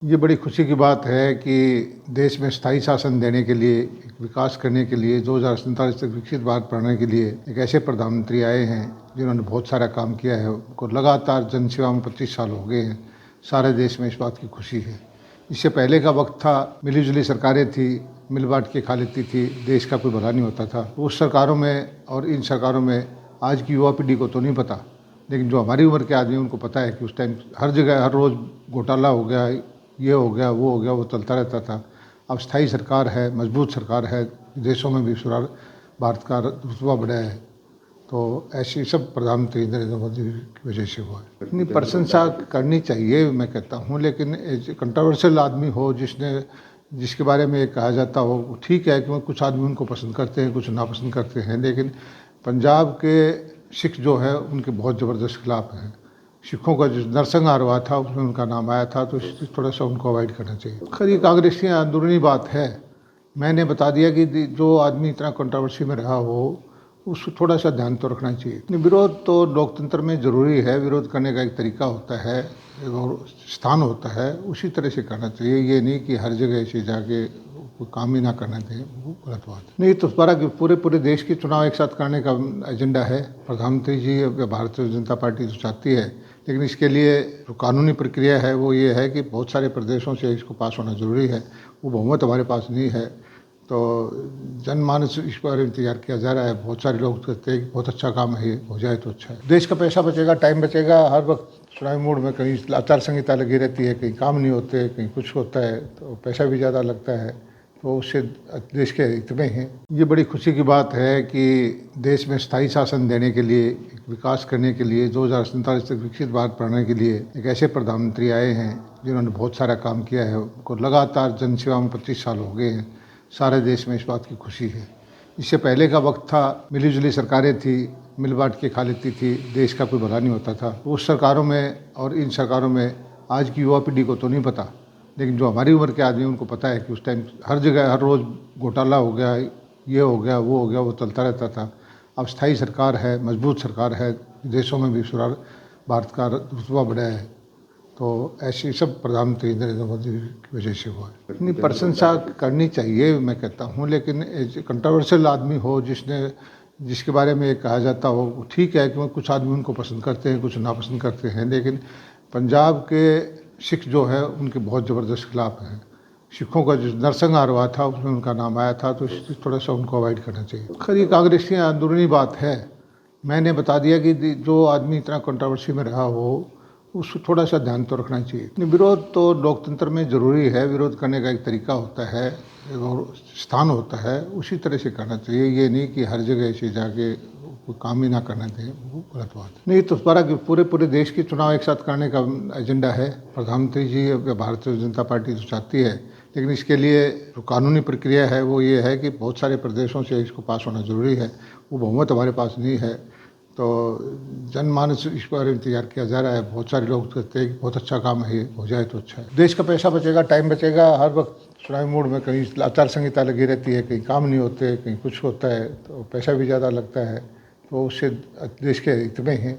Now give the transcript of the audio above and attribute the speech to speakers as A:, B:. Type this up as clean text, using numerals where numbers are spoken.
A: ये बड़ी खुशी की बात है कि देश में स्थायी शासन देने के लिए, एक विकास करने के लिए, 2047 तक विकसित भारत बनाने के लिए एक ऐसे प्रधानमंत्री आए हैं जिन्होंने बहुत सारा काम किया है। उनको लगातार जनसेवा में 25 साल हो गए हैं। सारे देश में इस बात की खुशी है। इससे पहले का वक्त था, मिली जुली सरकारें थी, मिल बांट के खा लेती थी, देश का कोई भला नहीं होता था। उस सरकारों में और इन सरकारों में आज की युवा पीढ़ी को तो नहीं पता, लेकिन जो हमारी उम्र के आदमी उनको पता है कि उस टाइम हर जगह हर रोज़ घोटाला हो गया, ये हो गया, वो हो गया, वो चलता रहता था। अब स्थायी सरकार है, मजबूत सरकार है, विदेशों में भी भारत का रुतबा बढ़ा है। तो ऐसी सब प्रधानमंत्री नरेंद्र मोदी की वजह से हुआ है। इतनी प्रशंसा करनी चाहिए मैं कहता हूँ, लेकिन कंट्रोवर्शियल आदमी हो जिसके बारे में ये कहा जाता हो, ठीक है कि कुछ आदमी उनको पसंद करते हैं, कुछ नापसंद करते हैं, लेकिन पंजाब के सिख जो है उनके बहुत ज़बरदस्त खिलाफ हैं। सिखों का जो नरसंहार हुआ था उसमें उनका नाम आया था, तो इसलिए थोड़ा सा उनको अवॉइड करना चाहिए। खैर, ये कांग्रेस की अंदरूनी बात है। मैंने बता दिया कि जो आदमी इतना कंट्रोवर्सी में रहा हो उसको थोड़ा सा ध्यान तो रखना चाहिए। विरोध तो लोकतंत्र में ज़रूरी है, विरोध करने का एक तरीका होता है और स्थान होता है, उसी तरह से करना चाहिए। ये नहीं कि हर जगह ऐसे जाके कोई काम ही ना करना दें, वो गलत बात है। नहीं तो पूरे देश के चुनाव एक साथ करने का एजेंडा है। प्रधानमंत्री जी भारतीय जनता पार्टी तो चाहती है, लेकिन इसके लिए जो कानूनी प्रक्रिया है वो ये है कि बहुत सारे प्रदेशों से इसको पास होना ज़रूरी है। वो बहुमत हमारे पास नहीं है, तो जनमानस इस बारे में इंतजार किया जा रहा है। बहुत सारे लोग कहते हैं कि बहुत अच्छा काम है, ये हो जाए तो अच्छा है। देश का पैसा बचेगा, टाइम बचेगा। हर वक्त चुनावी मूड में कहीं आचार संहिता लगी रहती है, कहीं काम नहीं होते, कहीं कुछ होता है, तो पैसा भी ज़्यादा लगता है, तो उससे देश के हित में है। ये बड़ी खुशी की बात है कि देश में स्थायी शासन देने के लिए, एक विकास करने के लिए, 2047 तक विकसित भारत बनाने के लिए एक ऐसे प्रधानमंत्री आए हैं जिन्होंने बहुत सारा काम किया है। उनको लगातार जनसेवा में 25 साल हो गए हैं। सारे देश में इस बात की खुशी है। इससे पहले का वक्त था, मिली जुली सरकारें थी, मिल बांट के खा लेती थी, देश का कोई भला नहीं होता था। उस सरकारों में और इन सरकारों में आज की युवा पीढ़ी को तो नहीं पता, लेकिन जो हमारी उम्र के आदमी उनको पता है कि उस टाइम हर जगह हर रोज़ घोटाला हो गया, ये हो गया, वो हो गया, वो चलता रहता था। अब स्थायी सरकार है, मजबूत सरकार है, विदेशों में भी भारत का रुतबा बढ़ा है। तो ऐसी सब प्रधानमंत्री नरेंद्र मोदी की वजह से हुआ है। इतनी प्रशंसा करनी चाहिए मैं कहता हूँ, लेकिन कंट्रोवर्शियल आदमी हो जिसके बारे में ये कहा जाता हो, ठीक है कि कुछ आदमी उनको पसंद करते हैं, कुछ नापसंद करते हैं, लेकिन पंजाब के सिख जो है उनके बहुत ज़बरदस्त खिलाफ हैं। सिखों का जो नरसंहार हुआ था उसमें उनका नाम आया था, तो इसलिए थोड़ा सा उनको अवॉइड करना चाहिए। खैर, ये कांग्रेस की अंदरूनी बात है। मैंने बता दिया कि जो आदमी इतना कंट्रोवर्सी में रहा हो उसको थोड़ा सा ध्यान तो रखना चाहिए। विरोध तो लोकतंत्र में ज़रूरी है, विरोध करने का एक तरीका होता है और स्थान होता है, उसी तरह से करना चाहिए। ये नहीं कि हर जगह ऐसे जाके कोई काम ही ना करना दें, वो गलत बात है। नहीं तो पूरे देश के चुनाव एक साथ करने का एजेंडा है। प्रधानमंत्री जी भारतीय जनता पार्टी तो चाहती है, लेकिन इसके लिए जो कानूनी प्रक्रिया है वो ये है कि बहुत सारे प्रदेशों से इसको पास होना ज़रूरी है। वो बहुमत हमारे पास नहीं है, तो जनमानस इस बारे में इंतजार किया जा रहा है। बहुत सारे लोग कहते हैं कि बहुत अच्छा काम है, ये हो जाए तो अच्छा है। देश का पैसा बचेगा, टाइम बचेगा। हर वक्त चुनावी मूड में कहीं आचार संहिता लगी रहती है, कहीं काम नहीं होते, कहीं कुछ होता है, तो पैसा भी ज़्यादा लगता है, तो उससे देश के हित में है।